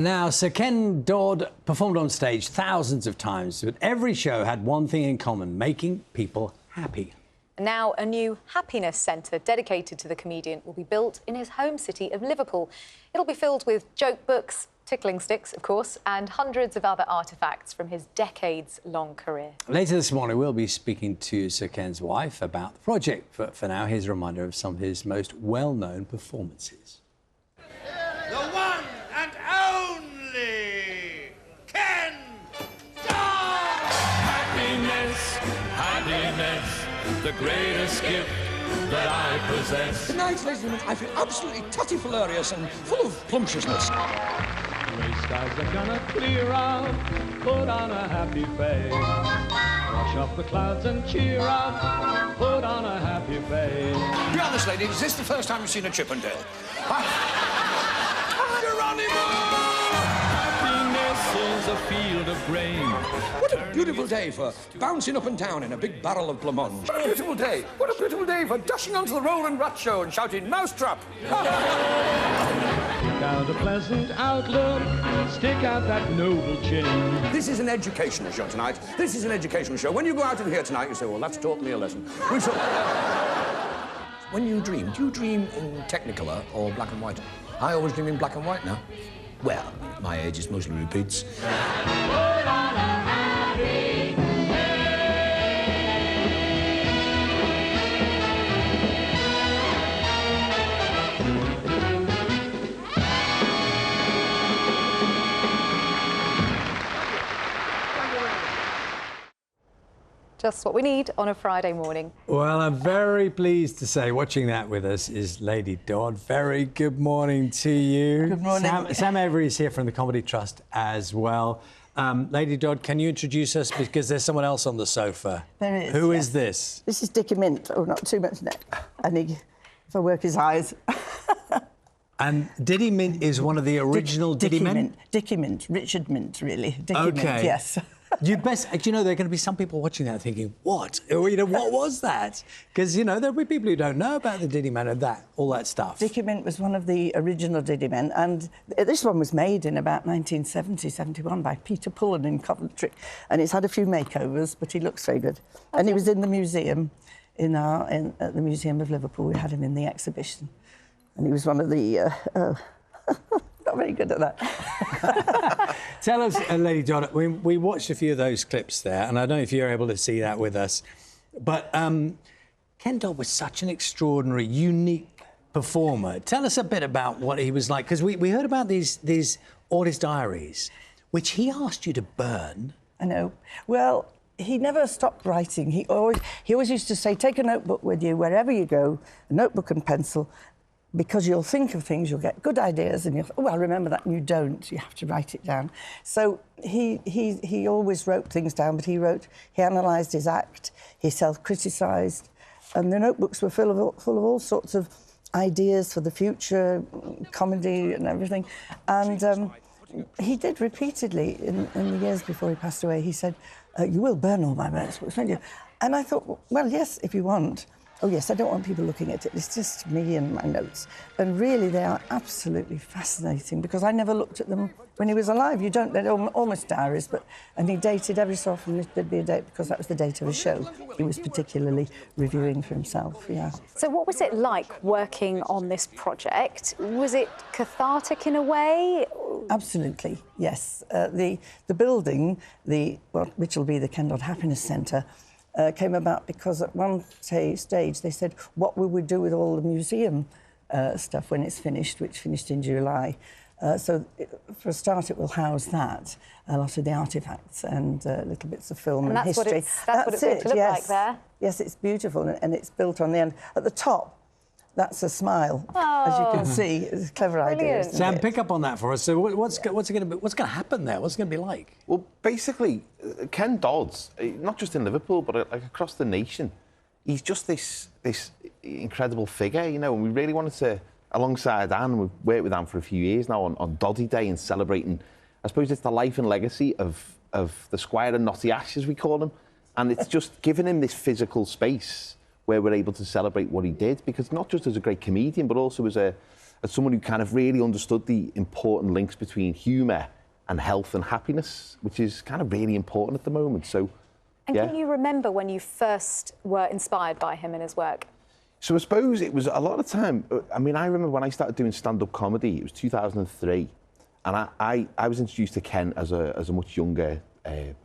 Now, Sir Ken Dodd performed on stage thousands of times, but every show had one thing in common: making people happy. Now, a new happiness centre dedicated to the comedian will be built in his home city of Liverpool. It'll be filled with joke books, tickling sticks, of course, and hundreds of other artefacts from his decades-long career. Later this morning, we'll be speaking to Sir Ken's wife about the project. But for now, here's a reminder of some of his most well-known performances. The one and only Ken Dodd! Happiness, happiness, the greatest gift that I possess. Tonight, ladies and gentlemen, I feel absolutely tutty-hilarious and full of plumptiousness. Grey skies are gonna clear out, put on a happy face. Wash off the clouds and cheer out, put on a happy face. Be honest, lady, is this the first time you've seen a Chippendale? Happiness is a field of grain. What a beautiful day for bouncing up and down in a big barrel of blancmange. What a beautiful day. What a beautiful day for dashing onto the Roland Rat Show and shouting, "Mousetrap!" Stick out a pleasant outlook, stick out that noble chin. This is an educational show tonight. This is an educational show. When you go out of here tonight, you say, well, that's taught me a lesson. When you dream, do you dream in Technicolor or black and white? I always dream in black and white now. Well, my age is mostly repeats. Just what we need on a Friday morning. Well, I'm very pleased to say watching that with us is Lady Dodd. Very good morning to you. Good morning. Sam Avery is here from the Comedy Trust as well. Lady Dodd, can you introduce us? Because there's someone else on the sofa. There is. Who yes. is this? This is Dickie Mint. Oh, not too much net. I need, if I work his eyes. And Diddy Mint is one of the original Diddy Mint? Dickie Mint. Richard Mint, really. Dickie OK. Mint, yes. You'd best, you know, there are going to be some people watching that thinking, what? Or, you know, what was that? Because, you know, there'll be people who don't know about the Diddy Man and that, all that stuff. Dickie Mint was one of the original Diddy Men, and this one was made in about 1970, 71 by Peter Pullen in Coventry, and it's had a few makeovers, but he looks very good. And he was in the museum, at the Museum of Liverpool. We had him in the exhibition, and he was one of the... not very good at that. Tell us, Lady Dodd, we watched a few of those clips there, and I don't know if you're able to see that with us, but Ken Dodd was such an extraordinary, unique performer. Tell us a bit about what he was like, because we heard about these all his diaries, which he asked you to burn. I know. Well, he never stopped writing. He always used to say, take a notebook with you wherever you go, a notebook and pencil, because you'll think of things, you'll get good ideas, and you'll, oh, I remember that, and you don't. You have to write it down. So he always wrote things down, but he analysed his act, he self-criticised, and the notebooks were full of all sorts of ideas for the future, comedy and everything. And he did repeatedly, in the years before he passed away, he said, you will burn all my notebooks, won't you? And I thought, well, yes, if you want. Oh, yes, I don't want people looking at it. It's just me and my notes. And really, they are absolutely fascinating, because I never looked at them when he was alive. You don't, they're almost diaries, and he dated every so often. There'd be a date, because that was the date of a show he was particularly reviewing for himself, yeah. So what was it like working on this project? Was it cathartic in a way? Absolutely, yes. The building, which will be the Ken Dodd Happiness Centre, came about because at one stage they said, what will we do with all the museum stuff when it's finished, which finished in July? So for a start, it will house that, a lot of the artefacts and little bits of film and history. That's what it's going to look like there. Yes, it's beautiful, and it's built on the end. At the top, that's a smile, as you can see. It's a clever idea. Sam, pick up on that for us. So what's going to happen there? What's it going to be like? Well, basically, Ken Dodd, not just in Liverpool, but like across the nation, he's just this incredible figure, you know, and we really wanted to, alongside Anne, we've worked with Anne for a few years now on Doddy Day and celebrating, I suppose it's the life and legacy of the Squire and Notty Ash, as we call him, and it's just giving him this physical space where we're able to celebrate what he did, because not just as a great comedian, but also as a as someone who kind of really understood the important links between humour and health and happiness, which is kind of really important at the moment. So, and yeah. can you remember when you first were inspired by him and his work? So I suppose it was a lot of time. I mean, I remember when I started doing stand-up comedy, it was 2003, and I was introduced to Ken as a much younger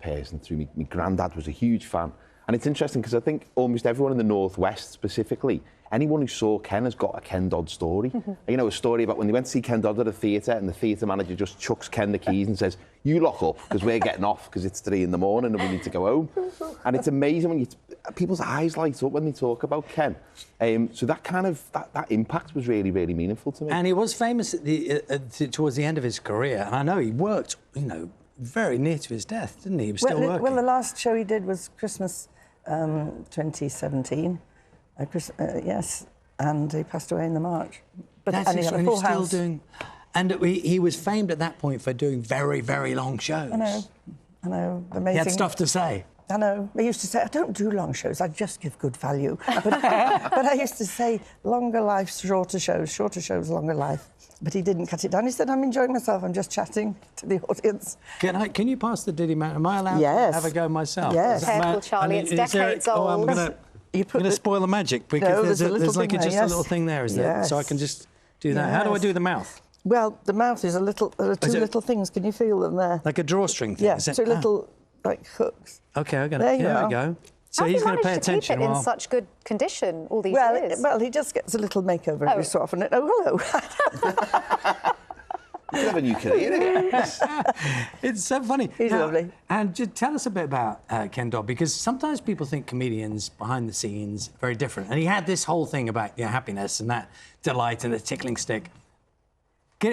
person through me. My granddad was a huge fan. And it's interesting because I think almost everyone in the Northwest specifically, anyone who saw Ken has got a Ken Dodd story. You know, a story about when they went to see Ken Dodd at a theatre and the theatre manager just chucks Ken the keys and says, "You lock up because we're getting off because it's 3 a.m. and we need to go home." And it's amazing when people's eyes light up when they talk about Ken. So that kind of, that impact was really, really meaningful to me. And he was famous towards the end of his career. And I know he worked, you know, very near to his death, didn't he? He was still working. Well, the last show he did was Christmas 2017. Yes, and he passed away in the March. But That's and he had a full house. Still doing, and he was famed at that point for doing very, very long shows. I know, amazing. He had stuff to say. I know. I used to say, I don't do long shows, I just give good value. But I used to say, longer life, shorter shows, longer life. But he didn't cut it down. He said, I'm enjoying myself, I'm just chatting to the audience. Can you pass the Diddy Man? Am I allowed to have a go myself? Yes. Careful, Charlie, it's decades old. I'm going to spoil the magic because there's like just a little thing there, is there? So I can just do that. How do I do the mouth? Well, the mouth is there are two little things. Can you feel them there? Like a drawstring thing? Yeah, two little, like, hooks. OK, I got it. There Here we go. So How he's going to pay to keep attention it in such good condition all these years? Well, he just gets a little makeover every so often. Oh, hello. You could have a new career. It's so funny. He's lovely. And just tell us a bit about Ken Dodd, because sometimes people think comedians behind the scenes are very different. And he had this whole thing about happiness and that delight and the tickling stick.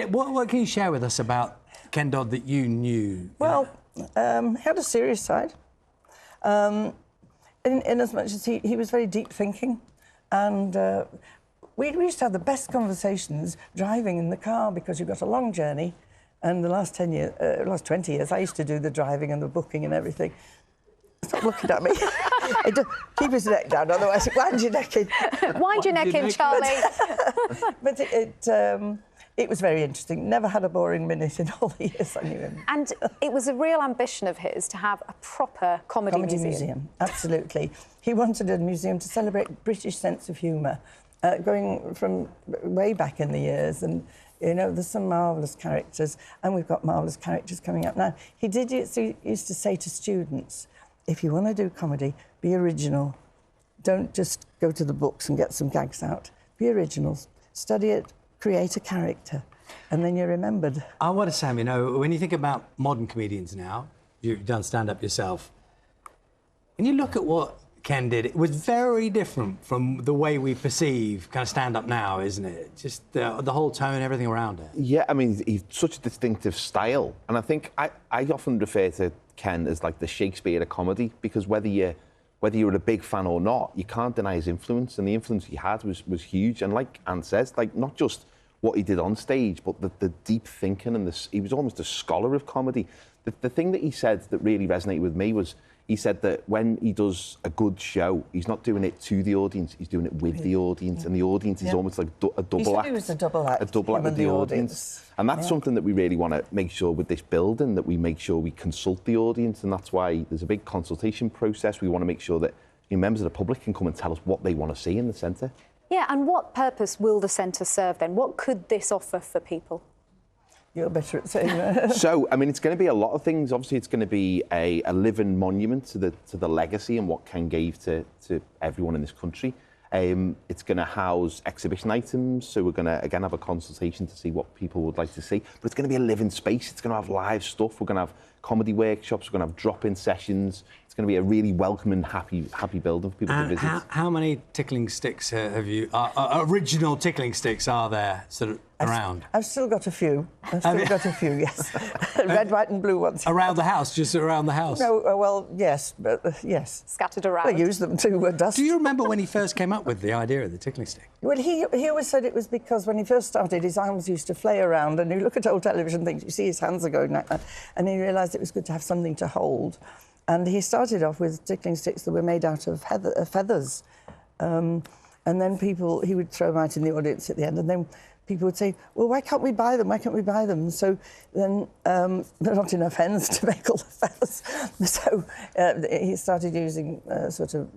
What can you share with us about Ken Dodd that you knew? Well, he had a serious side. In as much as he was very deep thinking, and we used to have the best conversations driving in the car because you've got a long journey. And the last 20 years, I used to do the driving and the booking and everything. Stop looking at me. Keep his neck down, otherwise wind your neck in. Wind your neck in, Charlie. But it was very interesting. Never had a boring minute in all the years I knew him. And it was a real ambition of his to have a proper comedy museum. Absolutely. He wanted a museum to celebrate British sense of humour, going from way back in the years. And, you know, there's some marvellous characters, and we've got marvellous characters coming up now. He used to say to students, if you want to do comedy, be original. Don't just go to the books and get some gags out. Be original. Study it. Create a character, and then you're remembered. I want to say, you know, when you think about modern comedians now, you've done stand-up yourself, and you look at what Ken did, it was very different from the way we perceive kind of stand-up now, isn't it? Just the whole tone, everything around it. Yeah, I mean, he's such a distinctive style, and I think I often refer to Ken as like the Shakespeare of comedy, because whether you're a big fan or not, you can't deny his influence, and the influence he had was huge. And like Anne says, like, not just what he did on stage, but the deep thinking, and he was almost a scholar of comedy. The thing that he said that really resonated with me was, he said that when he does a good show, he's not doing it to the audience, he's doing it with the audience, and the audience is almost like a double act. He was a double act. A double act with the audience. And that's something that we really want to make sure with this building, that we make sure we consult the audience, and that's why there's a big consultation process. We want to make sure that members of the public can come and tell us what they want to see in the centre. Yeah, and what purpose will the centre serve then? What could this offer for people? You're better at saying that. So, I mean, it's going to be a lot of things. Obviously, it's going to be a living monument to the legacy and what Ken gave to everyone in this country. It's going to house exhibition items, so we're going to, again, have a consultation to see what people would like to see. But it's going to be a living space. It's going to have live stuff. We're going to have comedy workshops. We're going to have drop-in sessions. It's going to be a really welcoming, happy building for people to visit. How many tickling sticks have you... original tickling sticks are there sort of around? I've still got a few. Yes. Red, white and blue ones. Around the house? Just around the house? No, well, yes, but yes. Scattered around. I use them to dust. Do you remember when he first came up with the idea of the tickling stick? Well, he always said it was because when he first started, his arms used to flay around, and you look at old television things, you see his hands are going like that, and he realised it was good to have something to hold. And he started off with tickling sticks that were made out of feathers. And then he would throw them out in the audience at the end. And then people would say, well, why can't we buy them? Why can't we buy them? So then there are not enough hens to make all the feathers. So he started using sort of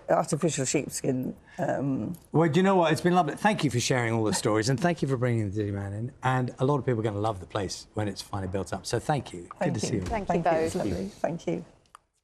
artificial sheepskin. Well, do you know what? It's been lovely. Thank you for sharing all the stories, and thank you for bringing the Diddy Man in. And a lot of people are going to love the place when it's finally built up. So thank you. Good to see you. Thank you both. It's lovely. Thank you.